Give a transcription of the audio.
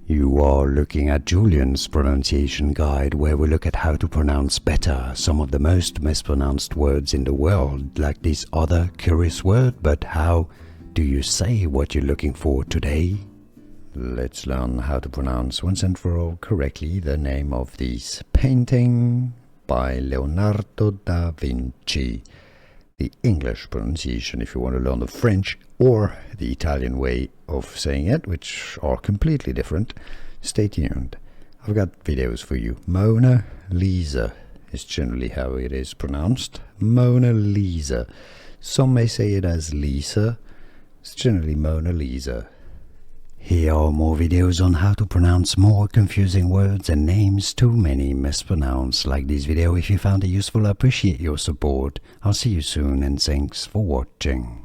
You are looking at Julian's pronunciation guide, where we look at how to pronounce better some of the most mispronounced words in the world, like this other curious word. But how do you say what you're looking for today? Let's learn how to pronounce once and for all correctly the name of this painting by Leonardo da Vinci. The English pronunciation if you want to learn the French or the Italian way of saying it, which are completely different. Stay tuned. I've got videos for you. Mona Lisa is generally how it is pronounced. Mona Lisa. Some may say it as Lisa. It's generally Mona Lisa. Here are more videos on how to pronounce more confusing words and names too many mispronounced. Like this video if you found it useful. I appreciate your support. I'll see you soon and thanks for watching.